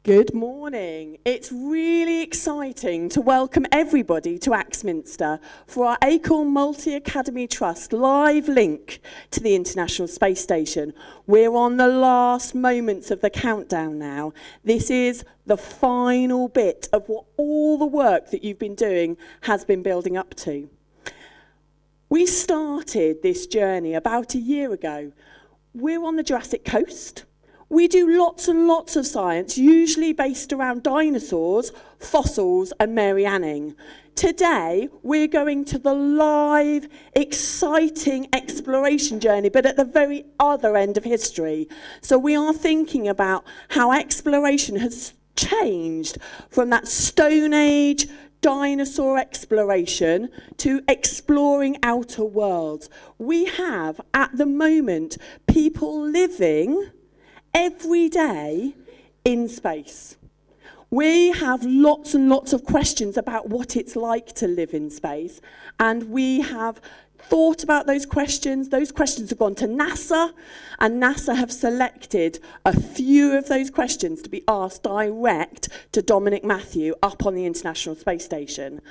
Good morning. It's really exciting to welcome everybody to Axminster for our Acorn Multi-Academy Trust live link to the International Space Station. We're on the last moments of the countdown now. This is the final bit of what all the work that you've been doing has been building up to. We started this journey about a year ago. We're on the Jurassic Coast. We do lots and lots of science, usually based around dinosaurs, fossils, and Mary Anning. Today, we're going to the live, exciting exploration journey, but at the very other end of history. So we are thinking about how exploration has changed from that Stone Age dinosaur exploration to exploring outer worlds. We have, at the moment, people living every day in space. We have lots and lots of questions about what it's like to live in space, and we have thought about those questions. Those questions have gone to NASA, and NASA have selected a few of those questions to be asked direct to Dominick up on the International Space Station.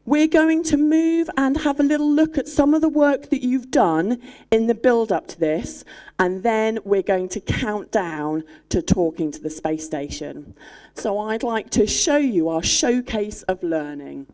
We're going to move and have a little look at some of the work that you've done in the build-up to this, and then we're going to count down to talking to the space station. So I'd like to show you our showcase of learning.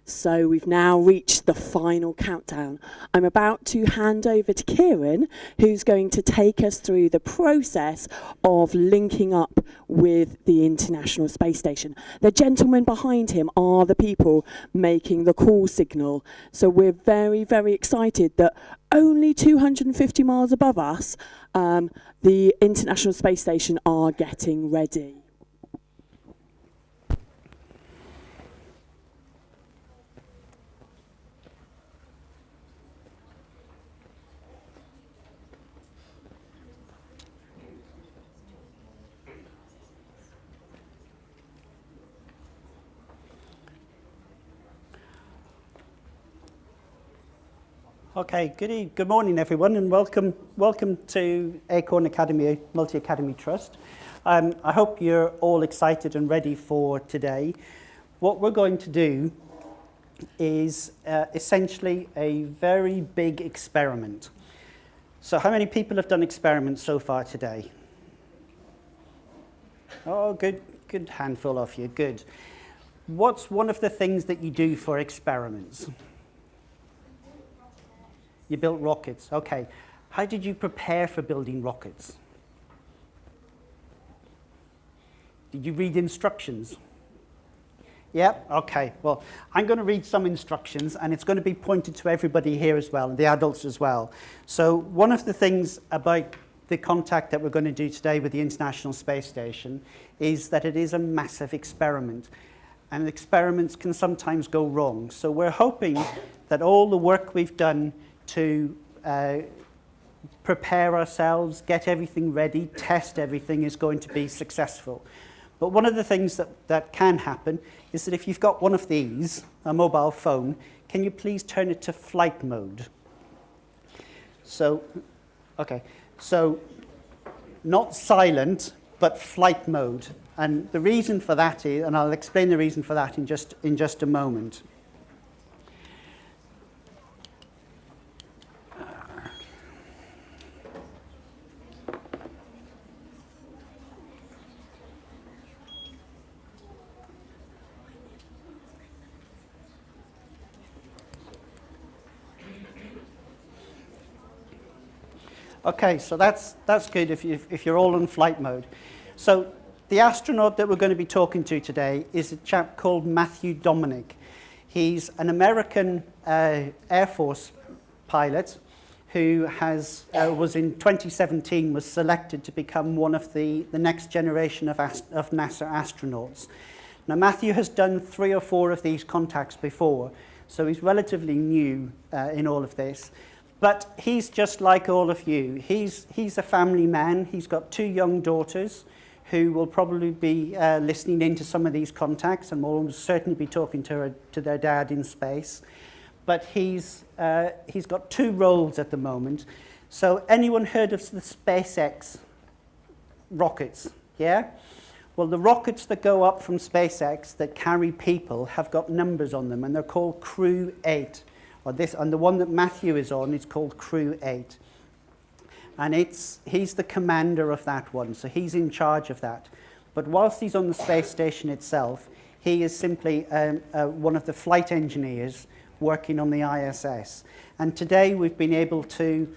So we've now reached the final countdown. I'm about to hand over to Kieran, who's going to take us through the process of linking up with the International Space Station. The gentlemen behind him are the people making the call signal. So we're very, very excited that only 250 miles above us, the International Space Station are getting ready. Okay, good morning everyone, and welcome to Acorn Academy, Multi-Academy Trust. I hope you're all excited and ready for today. What we're going to do is essentially a very big experiment. So how many people have done experiments so far today? Oh, good handful of you, good. What's one of the things that you do for experiments? You built rockets, okay. How did you prepare for building rockets? Did you read instructions? Yeah, okay. Well, I'm going to read some instructions, and it's going to be pointed to everybody here as well, and the adults as well. So one of the things about the contact that we're going to do today with the International Space Station is that it is a massive experiment, and experiments can sometimes go wrong. So we're hoping that all the work we've done to prepare ourselves, get everything ready, test everything is going to be successful. But one of the things that can happen is that if you've got one of these, a mobile phone, can you please turn it to flight mode? So, okay, so not silent, but flight mode. And the reason for that is, and I'll explain the reason for that in just a moment. Okay, so that's good if you're all in flight mode. So the astronaut that we're going to be talking to today is a chap called Dominick. He's an American Air Force pilot who was in 2017 was selected to become one of the next generation of NASA astronauts. Now Matthew has done 3 or 4 of these contacts before, so he's relatively new in all of this. But he's just like all of you. He's a family man. He's got 2 young daughters who will probably be listening into some of these contacts and will certainly be talking to their dad in space. But he's got 2 roles at the moment. So anyone heard of the SpaceX rockets? Yeah? Well, the rockets that go up from SpaceX that carry people have got numbers on them, and they're called Crew 8. And the one that Matthew is on is called Crew 8. And he's the commander of that one, so he's in charge of that. But whilst he's on the space station itself, he is simply one of the flight engineers working on the ISS. And today we've been able to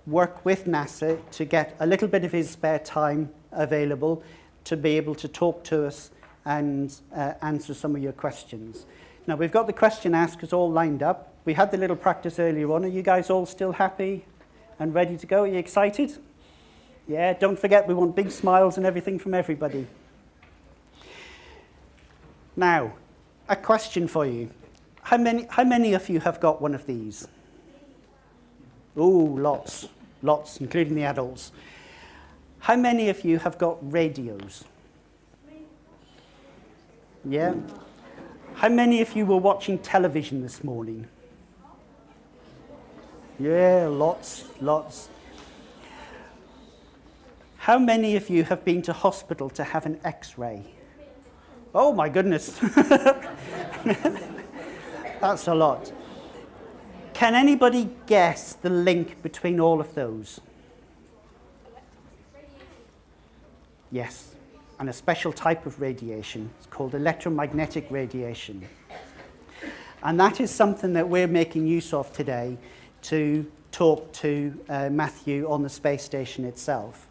work with NASA to get a little bit of his spare time available to be able to talk to us and answer some of your questions. Now, we've got the question askers all lined up. We had the little practice earlier on. Are you guys all still happy and ready to go? Are you excited? Yeah, don't forget, we want big smiles and everything from everybody. Now, a question for you. How many of you have got one of these? Oh, lots, including the adults. How many of you have got radios? Yeah? How many of you were watching television this morning? Yeah, lots. How many of you have been to hospital to have an X-ray? Oh my goodness. That's a lot. Can anybody guess the link between all of those? Yes. And a special type of radiation. It's called electromagnetic radiation. And that is something that we're making use of today to talk to Matthew on the space station itself.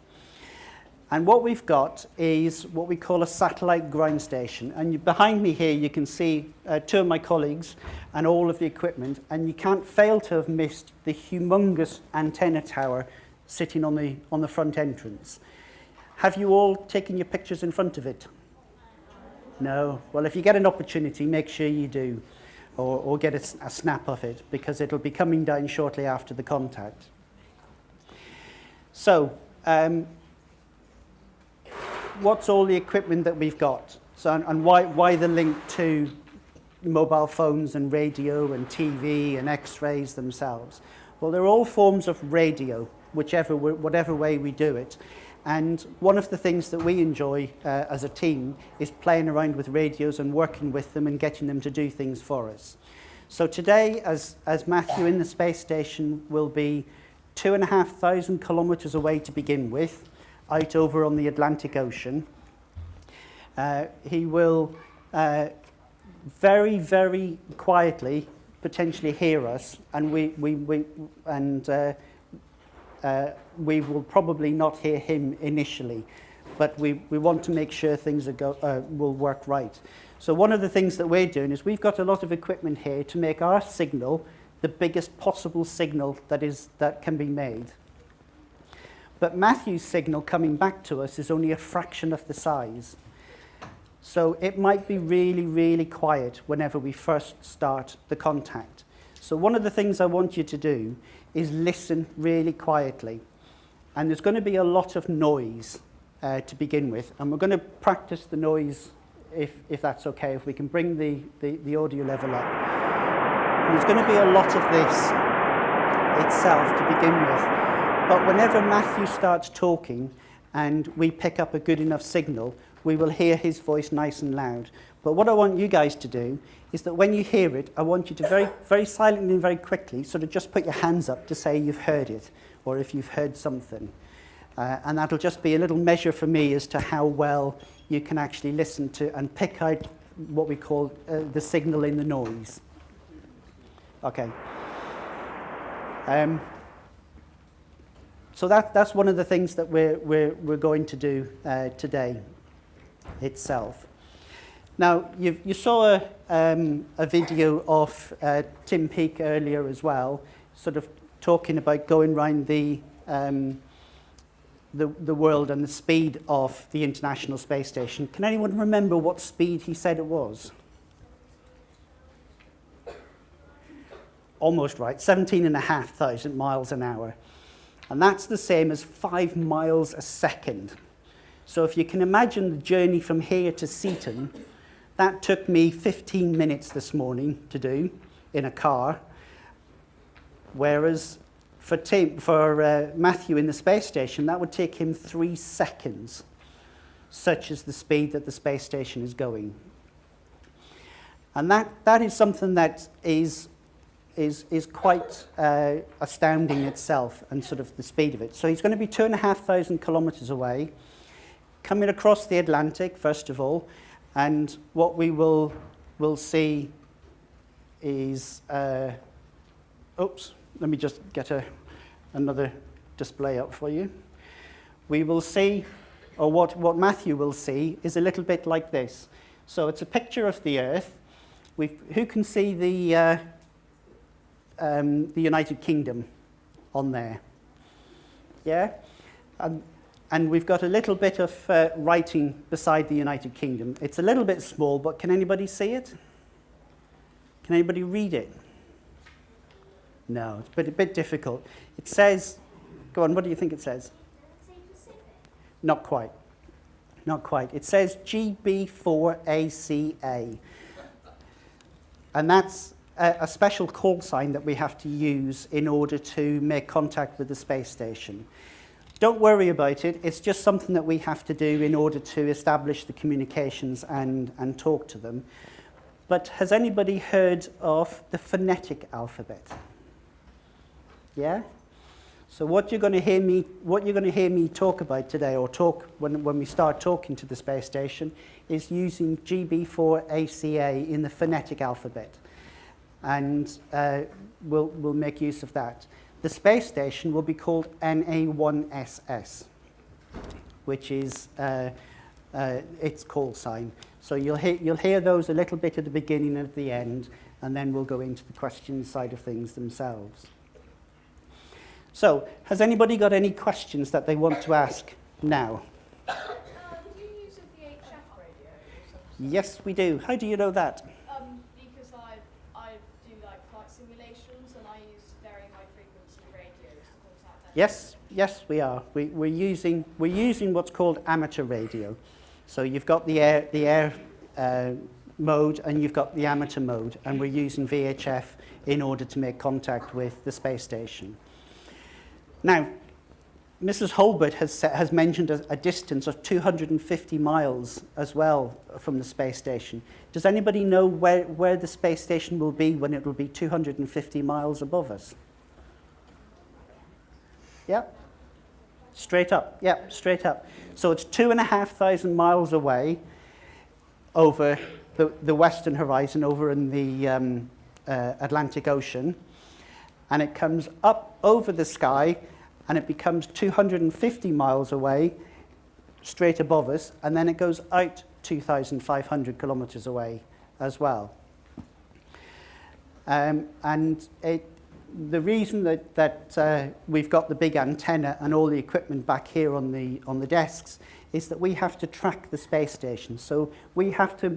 And what we've got is what we call a satellite ground station. And behind me here, you can see two of my colleagues and all of the equipment. And you can't fail to have missed the humongous antenna tower sitting on the front entrance. Have you all taken your pictures in front of it? No. Well, if you get an opportunity, make sure you do, or get a snap of it, because it'll be coming down shortly after the contact. So, what's all the equipment that we've got? So, and why the link to mobile phones and radio and TV and X-rays themselves? Well, they're all forms of radio, whatever way we do it. And one of the things that we enjoy as a team is playing around with radios and working with them and getting them to do things for us. So today, as Matthew in the space station will be 2,500 kilometers away to begin with, out over on the Atlantic Ocean. He will very, very quietly potentially hear us, and we will probably not hear him initially, but we want to make sure things will work right. So one of the things that we're doing is we've got a lot of equipment here to make our signal the biggest possible signal that can be made. But Matthew's signal coming back to us is only a fraction of the size. So it might be really, really quiet whenever we first start the contact. So one of the things I want you to do is listen really quietly. And there's going to be a lot of noise to begin with. And we're going to practice the noise, if that's okay, if we can bring the audio level up. And there's going to be a lot of this itself to begin with. But whenever Matthew starts talking and we pick up a good enough signal, we will hear his voice nice and loud. But what I want you guys to do is that when you hear it, I want you to very, very silently and very quickly sort of just put your hands up to say you've heard it, or if you've heard something. And that'll just be a little measure for me as to how well you can actually listen to and pick out what we call the signal in the noise. Okay. So that's one of the things that we're going to do today itself. Now, you saw a video of Tim Peake earlier as well, sort of talking about going around the world and the speed of the International Space Station. Can anyone remember what speed he said it was? Almost right, 17,500 miles an hour. And that's the same as 5 miles a second. So if you can imagine the journey from here to Seaton, that took me 15 minutes this morning to do in a car, whereas for Matthew in the space station, that would take him 3 seconds, such as the speed that the space station is going. And that is something that is quite astounding itself, and sort of the speed of it. So he's going to be 2,500 kilometers away, coming across the Atlantic, first of all, and what we will see is, oops, let me just get another display up for you. We will see, or what Matthew will see, is a little bit like this. So it's a picture of the Earth. Who can see the United Kingdom on there? Yeah? And we've got a little bit of writing beside the United Kingdom. It's a little bit small, but can anybody see it? Can anybody read it? No, it's a bit difficult. It says, go on, what do you think it says? Not quite. Not quite. It says GB4ACA. And that's a special call sign that we have to use in order to make contact with the space station. Don't worry about it. It's just something that we have to do in order to establish the communications and talk to them. But has anybody heard of the phonetic alphabet? Yeah? So what you're going to hear me talk about today, or talk when we start talking to the space station, is using GB4ACA in the phonetic alphabet. and we'll make use of that. The space station will be called NA1SS, which is its call sign. So you'll hear those a little bit at the beginning and at the end, and then we'll go into the questions side of things themselves. So, has anybody got any questions that they want to ask now? Do you use a VHF radio? Yes, we do. How do you know that? Because I do like flight simulations and I use very high frequency radios to contact them. Yes, we are. We're using what's called amateur radio. So you've got the air mode and you've got the amateur mode, and we're using VHF in order to make contact with the space station. Now, Mrs. Holbert has mentioned a distance of 250 miles as well from the space station. Does anybody know where the space station will be when it will be 250 miles above us? Yeah? Straight up. Yeah, straight up. So it's 2,500 miles away over the western horizon, over in the Atlantic Ocean. And it comes up over the sky, and it becomes 250 miles away, straight above us, and then it goes out 2,500 kilometers away as well. And the reason that we've got the big antenna and all the equipment back here on the desks is that we have to track the space station. So we have to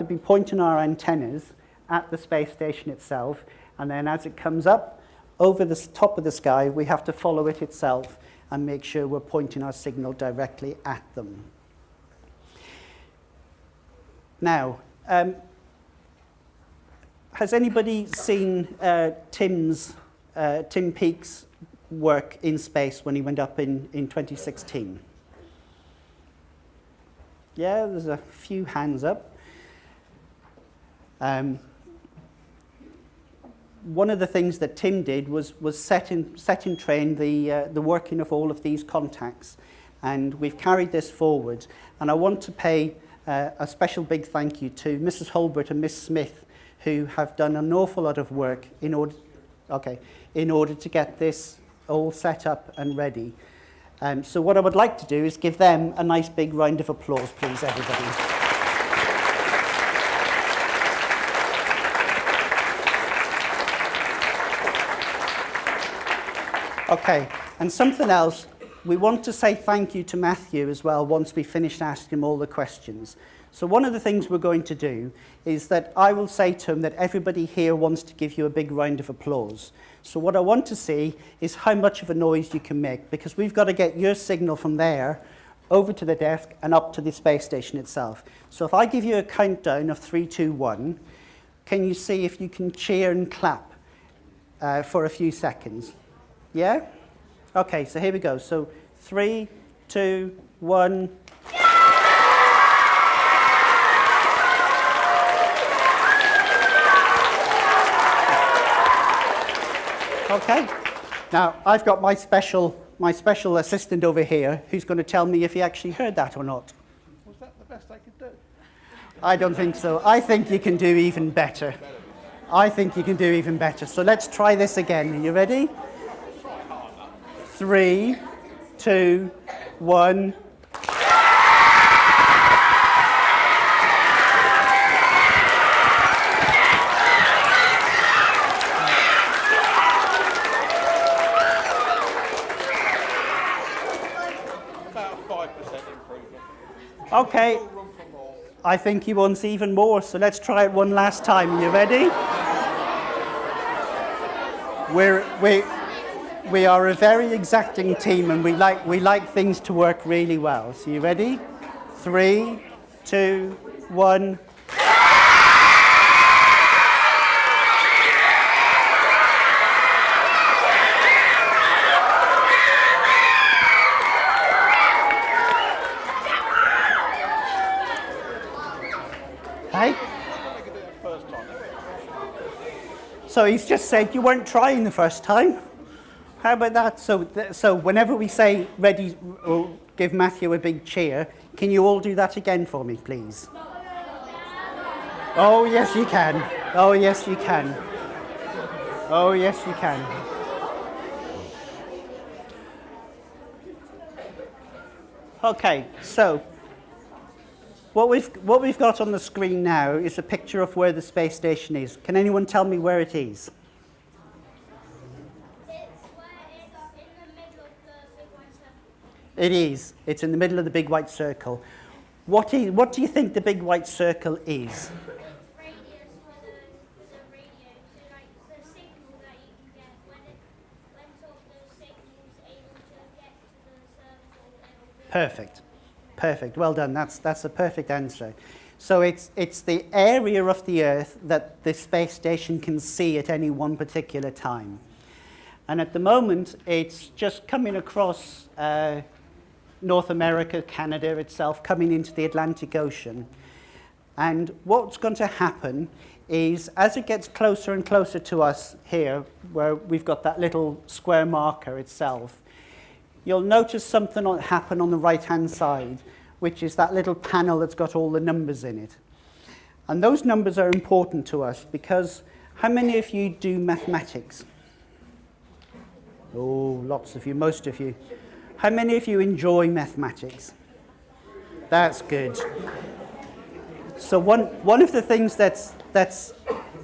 be pointing our antennas at the space station itself, and then as it comes up over the top of the sky, we have to follow it itself and make sure we're pointing our signal directly at them. Now, has anybody seen Tim Peake's work in space when he went up in 2016? Yeah, there's a few hands up. One of the things that Tim did was set in train the working of all of these contacts, and we've carried this forward. And I want to pay a special big thank you to Mrs. Holbert and Miss Smith, who have done an awful lot of work in order to get this all set up and ready. So what I would like to do is give them a nice big round of applause, please, everybody. Okay, and something else, we want to say thank you to Matthew as well once we finished asking him all the questions. So one of the things we're going to do is that I will say to him that everybody here wants to give you a big round of applause. So what I want to see is how much of a noise you can make, because we've got to get your signal from there over to the desk and up to the space station itself. So if I give you a countdown of 3, 2, 1, can you see if you can cheer and clap for a few seconds? Yeah? Okay, so here we go. So 3, 2, 1. Okay. Now, I've got my special assistant over here who's going to tell me if he actually heard that or not. Was that the best I could do? I don't think so. I think you can do even better. I think you can do even better. So let's try this again. Are you ready? 3, 2, 1. About a 5% improvement. Okay. Still room for more. I think he wants even more, so let's try it one last time. Are you ready? We are a very exacting team, and we like things to work really well. So you ready? 3, 2, 1. Hey? So he's just said you weren't trying the first time. How about that? So whenever we say ready, or give Matthew a big cheer, can you all do that again for me, please? Oh, yes, you can. Oh, yes, you can. Oh, yes, you can. Okay, so what we've got on the screen now is a picture of where the space station is. Can anyone tell me where it is? It is. It's in the middle of the big white circle. What do you think the big white circle is? Perfect. Perfect. Well done. That's a perfect answer. So it's the area of the Earth that the space station can see at any one particular time. And at the moment, it's just coming across North America, Canada itself, coming into the Atlantic Ocean. And what's going to happen is, as it gets closer and closer to us here, where we've got that little square marker itself, you'll notice something happen on the right-hand side, which is that little panel that's got all the numbers in it. And those numbers are important to us because how many of you do mathematics? Oh, lots of you, most of you. How many of you enjoy mathematics? That's good. So one of the things that's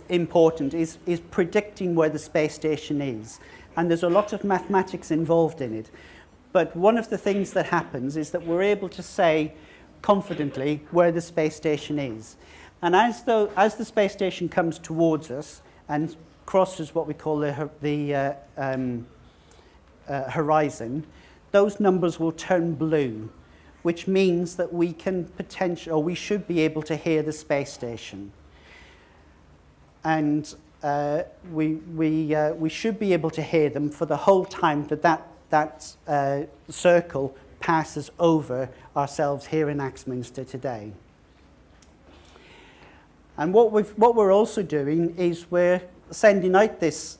important is predicting where the space station is. And there's a lot of mathematics involved in it. But one of the things that happens is that we're able to say confidently where the space station is. And as the space station comes towards us and crosses what we call the horizon, those numbers will turn blue, which means that we can potentially, or we should be able to hear the space station. And we should be able to hear them for the whole time that circle passes over ourselves here in Axminster today. And what we're also doing is we're sending out this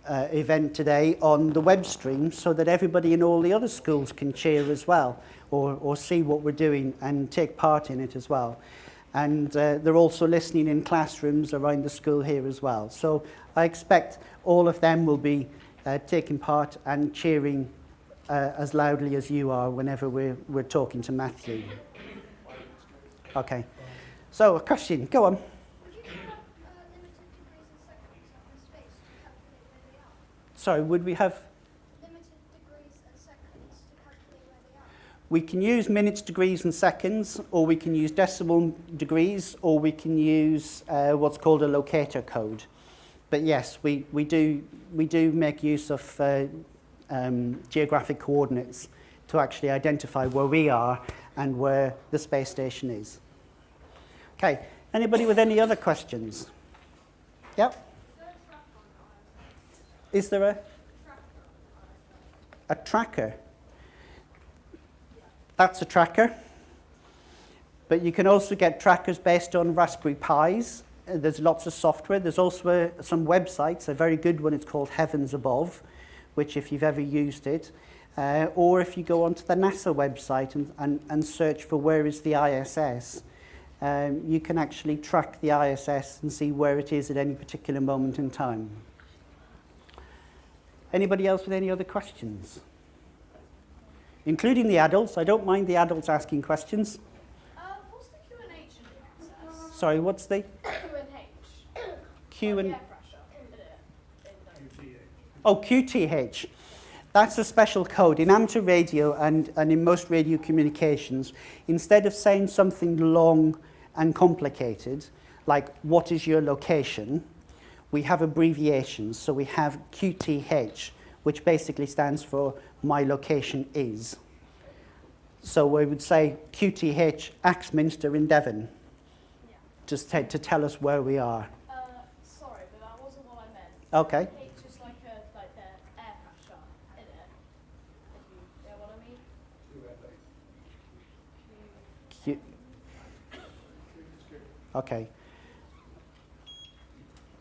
event today on the web stream so that everybody in all the other schools can cheer as well, or see what we're doing and take part in it as well. And they're also listening in classrooms around the school here as well. So I expect all of them will be taking part and cheering as loudly as you are whenever we're talking to Matthew. Okay. So a question, go on. Would you have limited degrees and seconds in space to calculate where they are? Sorry, would we have? Limited degrees and seconds to calculate where they are. We can use minutes, degrees and seconds, or we can use decimal degrees, or we can use what's called a locator code. But yes, we do make use of geographic coordinates to actually identify where we are and where the space station is. Okay, anybody with any other questions? Yep. Is there a tracker? That's a tracker. But you can also get trackers based on Raspberry Pis. There's lots of software. There's also some websites. A very good one is called Heavens Above, which if you've ever used it, or if you go onto the NASA website and search for where is the ISS, you can actually track the ISS and see where it is at any particular moment in time. Anybody else with any other questions? Including the adults. I don't mind the adults asking questions. What's the QNH in the access? Sorry, what's the? QNH. Q and... Air pressure. Oh, QTH. That's a special code. In amateur radio and in most radio communications, instead of saying something long and complicated, like what is your location, we have abbreviations. So we have QTH, which basically stands for my location is. So we would say QTH Axminster in Devon, Yeah. just to tell us where we are. Sorry, but that wasn't what I meant. Okay. It's just like the air pressure in it. If you know what I mean? Q. Okay.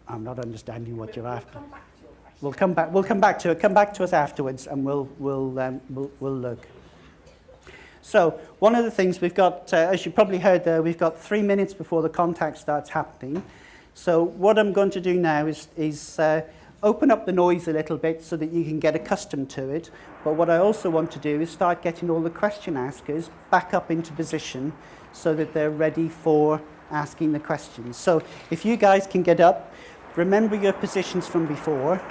I'm not understanding what you're after. We'll come back to it. Come back to us afterwards, and we'll look. So one of the things we've got, as you probably heard there, we've got 3 minutes before the contact starts happening. So what I'm going to do now is open up the noise a little bit so that you can get accustomed to it. But what I also want to do is start getting all the question askers back up into position so that they're ready for asking the questions. So if you guys can get up, remember your positions from before.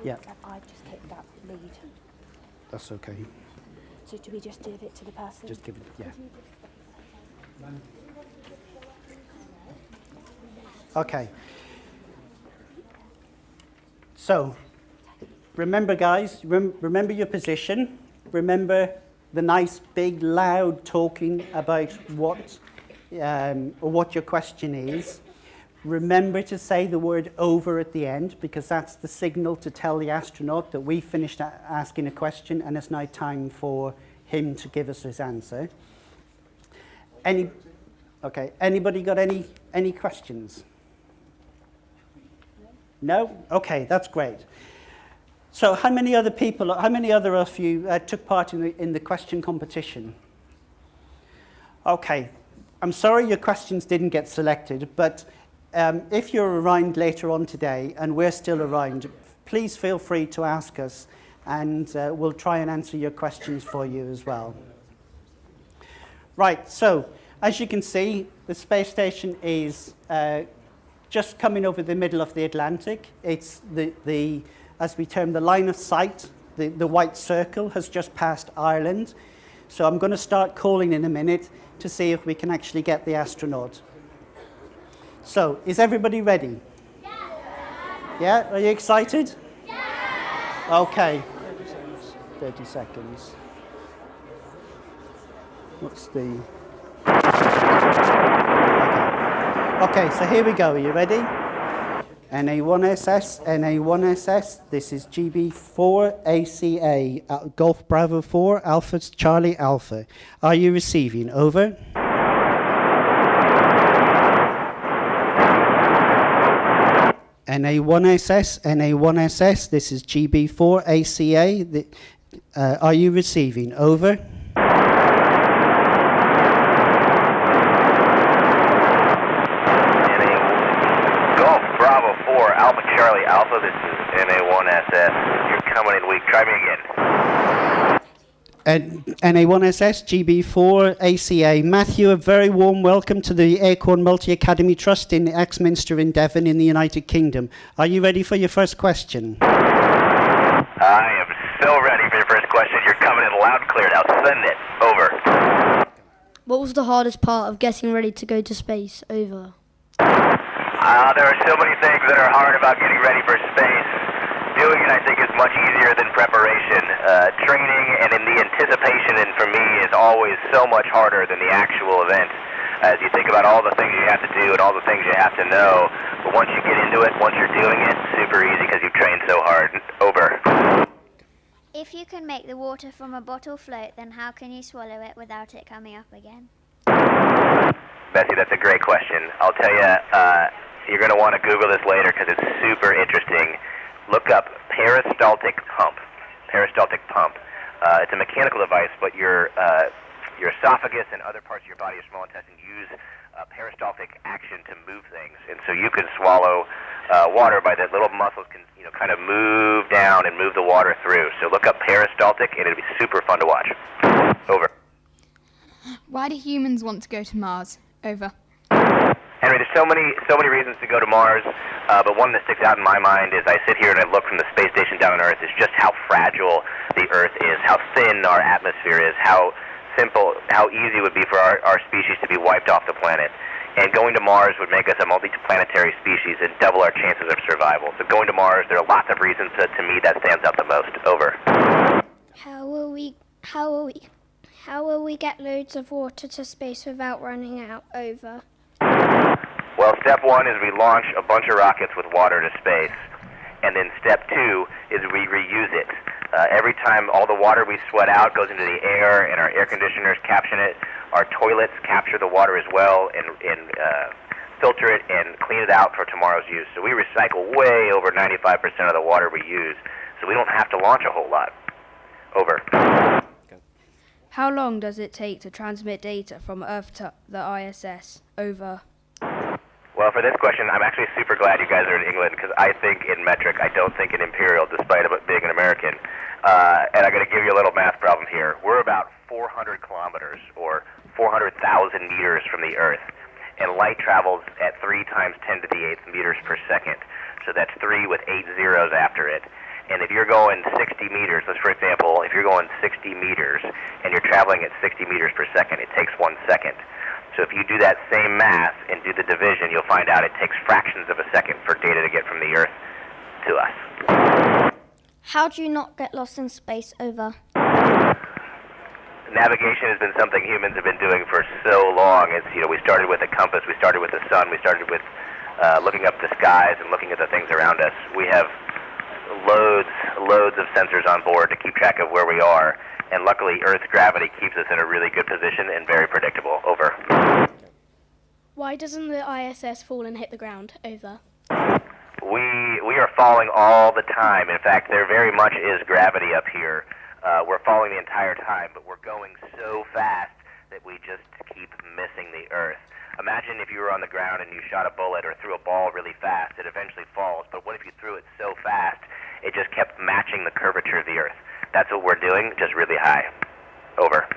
Yeah. I just take that lead. That's okay. So do we just give it to the person? Just give it, yeah. Okay. So, remember guys, remember your position. Remember the nice, big, loud talking about what your question is. Remember to say the word over at the end, because that's the signal to tell the astronaut that we finished asking a question and it's now time for him to give us his answer. Okay, anybody got any questions? No? Okay, that's great. So how many other of you took part in the question competition? Okay, I'm sorry your questions didn't get selected, but if you're around later on today and we're still around, please feel free to ask us and we'll try and answer your questions for you as well. Right, so as you can see, the space station is just coming over the middle of the Atlantic. It's as we term the line of sight, the white circle has just passed Ireland. So I'm going to start calling in a minute to see if we can actually get the astronaut. So, is everybody ready? Yeah? Are you excited? Okay. 30 seconds. What's the... Okay, so here we go. Are you ready? NA1SS, NA1SS. This is GB4ACA, Golf Bravo 4, Alpha Charlie Alpha. Are you receiving? Over. NA1SS, NA1SS, this is GB4ACA. Are you receiving? Over. Golf Bravo 4, Alpha Charlie Alpha, this is NA1SS. You're coming in weak. Try me again. NA1SS, GB4ACA. Matthew, a very warm welcome to the Acorn Multi-Academy Trust in Axminster in Devon in the United Kingdom. Are you ready for your first question? I am so ready for your first question. You're coming in loud and clear now. Send it. Over. What was the hardest part of getting ready to go to space? Over. There are so many things that are hard about getting ready for space. Doing it, I think, is much easier than preparation. Training and in the anticipation, and for me, is always so much harder than the actual event. As you think about all the things you have to do and all the things you have to know, but once you get into it, once you're doing it, it's super easy because you've trained so hard. Over. If you can make the water from a bottle float, then how can you swallow it without it coming up again? Bessie, that's a great question. I'll tell you, you're going to want to Google this later because it's super interesting. Look up peristaltic pump. Peristaltic pump. It's a mechanical device, but your esophagus and other parts of your body, your small intestine, use peristaltic action to move things. And so you can swallow water by the little muscles can kind of move down and move the water through. So look up peristaltic, and it'll be super fun to watch. Over. Why do humans want to go to Mars? Over. Henry, there's so many reasons to go to Mars, but one that sticks out in my mind is I sit here and I look from the space station down on Earth, is just how fragile the Earth is, how thin our atmosphere is, how simple, how easy it would be for our species to be wiped off the planet. And going to Mars would make us a multi-planetary species and double our chances of survival. So going to Mars, there are lots of reasons to me that stands out the most. Over. How will we get loads of water to space without running out? Over. Well, step one is we launch a bunch of rockets with water to space. And then step two is we reuse it. Every time all the water we sweat out goes into the air, and our air conditioners capture it. Our toilets capture the water as well and filter it and clean it out for tomorrow's use. So we recycle way over 95% of the water we use, so we don't have to launch a whole lot. Over. How long does it take to transmit data from Earth to the ISS? Over. Well, for this question, I'm actually super glad you guys are in England, because I think in metric. I don't think in imperial, despite being an American. And I'm going to give you a little math problem here. We're about 400 kilometers, or 400,000 meters from the Earth, and light travels at 3 times 10 to the 8th meters per second. So that's 3 with 8 zeros after it. And if you're going 60 meters, let's for example, if you're going 60 meters and you're traveling at 60 meters per second, it takes 1 second. So if you do that same math and do the division, you'll find out it takes fractions of a second for data to get from the Earth to us. How do you not get lost in space? Over. Navigation has been something humans have been doing for so long. It's, we started with a compass, we started with the sun, we started with looking up the skies and looking at the things around us. We have loads of sensors on board to keep track of where we are, and luckily Earth's gravity keeps us in a really good position and very predictable. Over. Why doesn't the ISS fall and hit the ground? Over. We are falling all the time. In fact, there very much is gravity up here. We're falling the entire time, but we're going so fast that we just keep missing the Earth. Imagine if you were on the ground and you shot a bullet or threw a ball really fast, it eventually falls. But what if you threw it so fast, it just kept matching the curvature of the Earth? That's what we're doing, just really high. Over.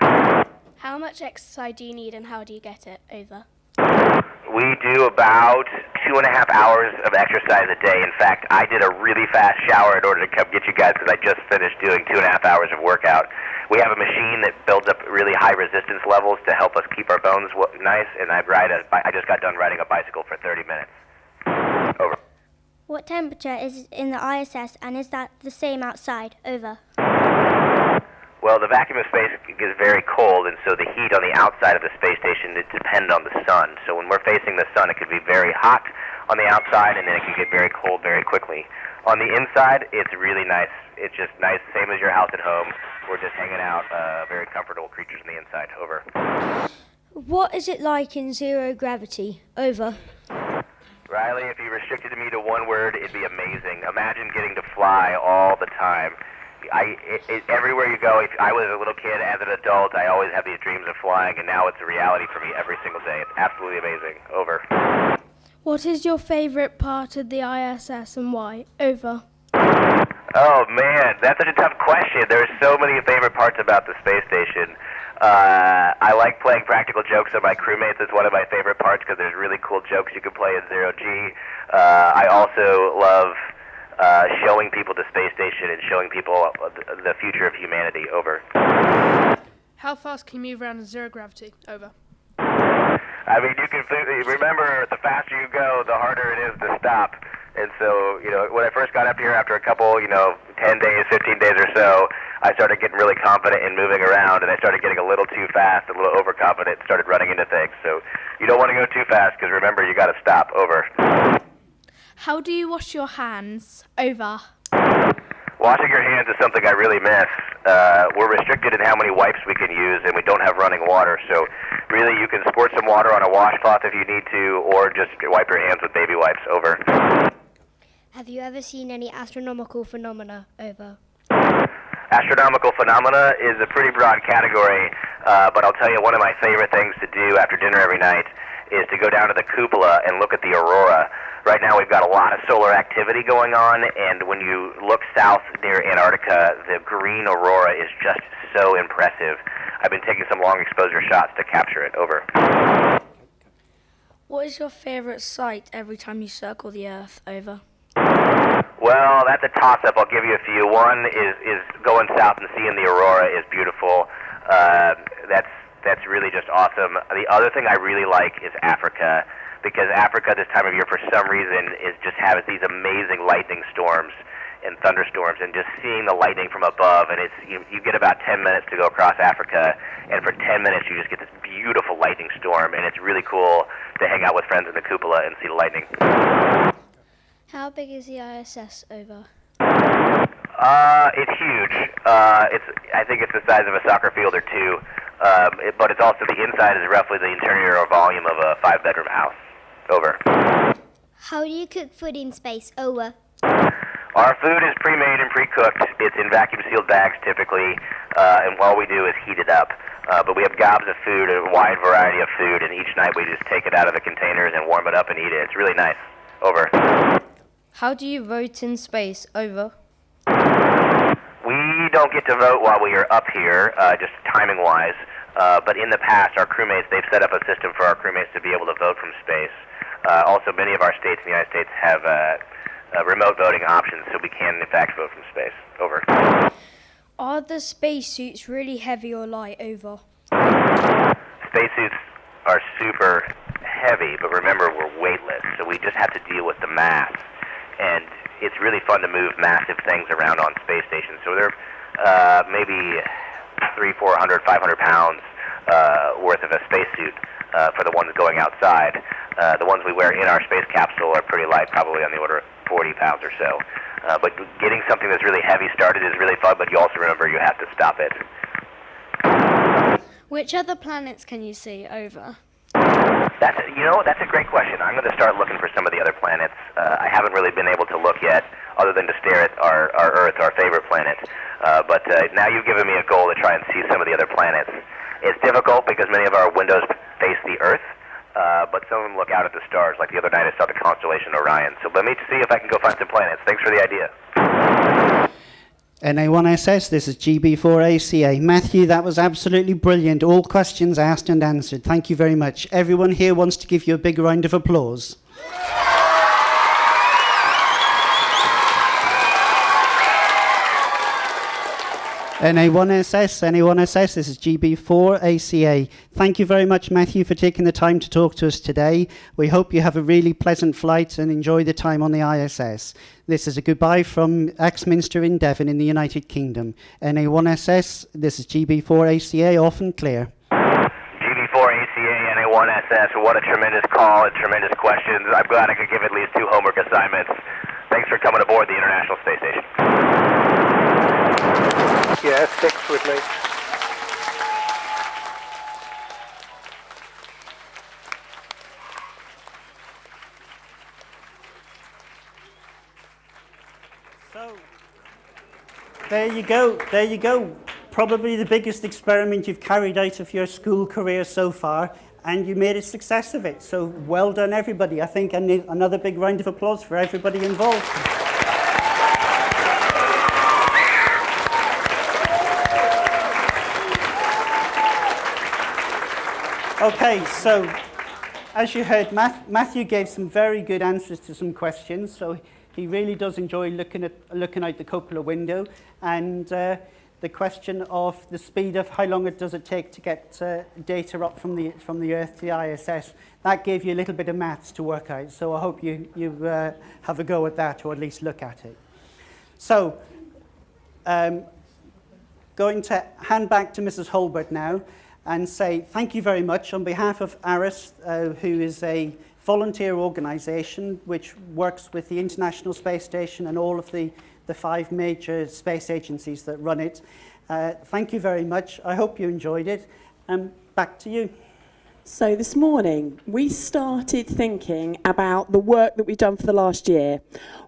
How much exercise do you need and how do you get it? Over. We do about 2.5 hours of exercise a day. In fact, I did a really fast shower in order to come get you guys because I just finished doing 2.5 hours of workout. We have a machine that builds up really high resistance levels to help us keep our bones nice, and I just got done riding a bicycle for 30 minutes. Over. What temperature is in the ISS and is that the same outside? Over. Well, the vacuum of space is very cold, and so the heat on the outside of the space station depends on the sun. So when we're facing the sun, it could be very hot on the outside, and then it can get very cold very quickly. On the inside, it's really nice. It's just nice, same as your house at home. We're just hanging out, very comfortable creatures on the inside. Over. What is it like in zero gravity? Over. Riley, if you restricted me to one word, it'd be amazing. Imagine getting to fly all the time. Everywhere you go, if I was a little kid, as an adult, I always have these dreams of flying, and now it's a reality for me every single day. It's absolutely amazing. Over. What is your favorite part of the ISS and why? Over. Oh, man, that's such a tough question. There's so many favorite parts about the space station. I like playing practical jokes on my crewmates. It's one of my favorite parts because there's really cool jokes you can play in zero-G. I also love showing people the space station and showing people the future of humanity. Over. How fast can you move around in zero gravity? Over. I mean, you can remember, the faster you go, the harder it is to stop. And so, when I first got up here after a couple, 10 days, 15 days or so, I started getting really confident in moving around, and I started getting a little too fast, a little overconfident, and started running into things. So you don't want to go too fast, because remember, you got to stop. Over. How do you wash your hands? Over. Washing your hands is something I really miss. We're restricted in how many wipes we can use, and we don't have running water. So really, you can squirt some water on a washcloth if you need to, or just wipe your hands with baby wipes. Over. Have you ever seen any astronomical phenomena? Over. Astronomical phenomena is a pretty broad category, but I'll tell you one of my favorite things to do after dinner every night is to go down to the cupola and look at the aurora. Right now we've got a lot of solar activity going on, and when you look south near Antarctica, the green aurora is just so impressive. I've been taking some long exposure shots to capture it. Over. What is your favorite sight every time you circle the Earth? Over. Well, that's a toss-up. I'll give you a few. One is going south and seeing the aurora is beautiful. That's really just awesome. The other thing I really like is Africa, because Africa this time of year for some reason has these amazing lightning storms and thunderstorms, and just seeing the lightning from above, and you get about 10 minutes to go across Africa, and for 10 minutes you just get this beautiful lightning storm, and it's really cool to hang out with friends in the cupola and see the lightning. How big is the ISS? Over. It's huge. I think it's the size of a soccer field or two, but it's also the inside is roughly the interior or volume of a 5-bedroom house. Over. How do you cook food in space? Over. Our food is pre-made and pre-cooked. It's in vacuum-sealed bags typically, and all we do is heat it up. But we have gobs of food, a wide variety of food, and each night we just take it out of the containers and warm it up and eat it. It's really nice. Over. How do you vote in space? Over. We don't get to vote while we are up here, just timing-wise. But in the past, our crewmates, they've set up a system for our crewmates to be able to vote from space. Also, many of our states in the United States have remote voting options, so we can, in fact, vote from space. Over. Are the spacesuits really heavy or light? Over. Spacesuits are super heavy, but remember, we're weightless, so we just have to deal with the mass. And it's really fun to move massive things around on space stations. So they're maybe 300, 400, 500 pounds worth of a spacesuit for the ones going outside. The ones we wear in our space capsule are pretty light, probably on the order of 40 pounds or so. But getting something that's really heavy started is really fun, but you also remember you have to stop it. Which other planets can you see? Over. That's a great question. I'm going to start looking for some of the other planets. I haven't really been able to look yet, other than to stare at our Earth, our favorite planet. But now you've given me a goal to try and see some of the other planets. It's difficult because many of our windows face the Earth, but some of them look out at the stars. Like the other night I saw the constellation Orion. So let me see if I can go find some planets. Thanks for the idea. NA1SS, this is GB4ACA. Matthew, that was absolutely brilliant. All questions asked and answered. Thank you very much. Everyone here wants to give you a big round of applause. NA1SS, this is GB4ACA. Thank you very much, Matthew, for taking the time to talk to us today. We hope you have a really pleasant flight and enjoy the time on the ISS. This is a goodbye from Axminster in Devon in the United Kingdom. NA1SS, this is GB4ACA, off and clear. GB4ACA, NA1SS, what a tremendous call and tremendous questions. I'm glad I could give at least 2 homework assignments. Thanks for coming aboard the International Space Station. Yeah, sticks with me. So, there you go. Probably the biggest experiment you've carried out of your school career so far, and you made a success of it. So well done, everybody. I think I need another big round of applause for everybody involved. Okay, so as you heard, Matthew gave some very good answers to some questions. So he really does enjoy looking out the cupola window, and the question of the speed of how long does it take to get data up from the Earth to the ISS. That gave you a little bit of maths to work out. So I hope you have a go at that, or at least look at it. So going to hand back to Mrs. Holbert now, and say thank you very much on behalf of ARISS, who is a volunteer organisation which works with the International Space Station and all of the 5 major space agencies that run it. Thank you very much. I hope you enjoyed it. Back to you. So this morning, we started thinking about the work that we've done for the last year.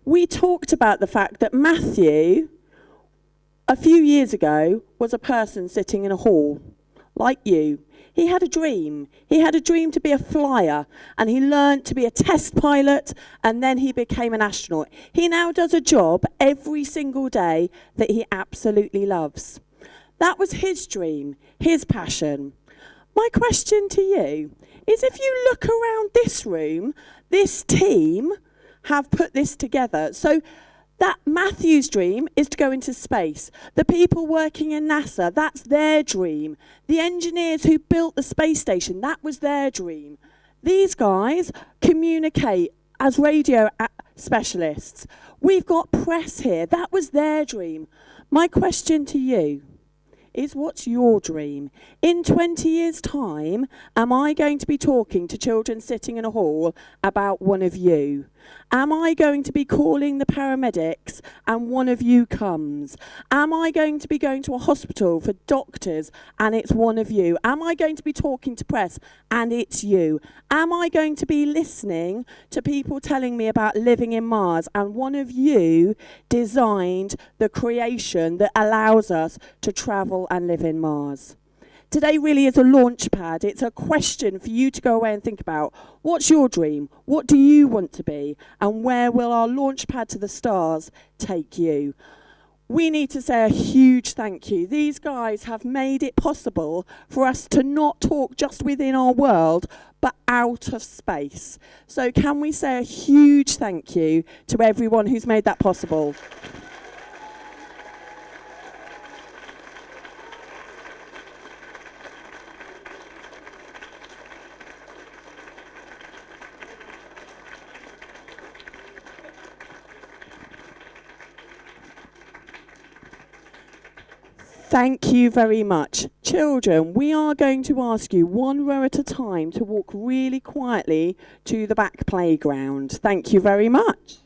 We talked about the fact that Matthew, a few years ago, was a person sitting in a hall. Like you. He had a dream. He had a dream to be a flyer, and he learned to be a test pilot, and then he became an astronaut. He now does a job every single day that he absolutely loves. That was his dream, his passion. My question to you is, if you look around this room, this team have put this together. So that Matthew's dream is to go into space. The people working in NASA, that's their dream. The engineers who built the space station, that was their dream. These guys communicate as radio specialists. We've got press here, that was their dream. My question to you is, what's your dream? In 20 years' time, am I going to be talking to children sitting in a hall about one of you? Am I going to be calling the paramedics and one of you comes? Am I going to be going to a hospital for doctors and it's one of you? Am I going to be talking to press and it's you? Am I going to be listening to people telling me about living in Mars and one of you designed the creation that allows us to travel and live in Mars? Today really is a launch pad. It's a question for you to go away and think about. What's your dream? What do you want to be? And where will our launch pad to the stars take you? We need to say a huge thank you. These guys have made it possible for us to not talk just within our world, but out of space. So can we say a huge thank you to everyone who's made that possible? Thank you very much. Children, we are going to ask you one row at a time to walk really quietly to the back playground. Thank you very much.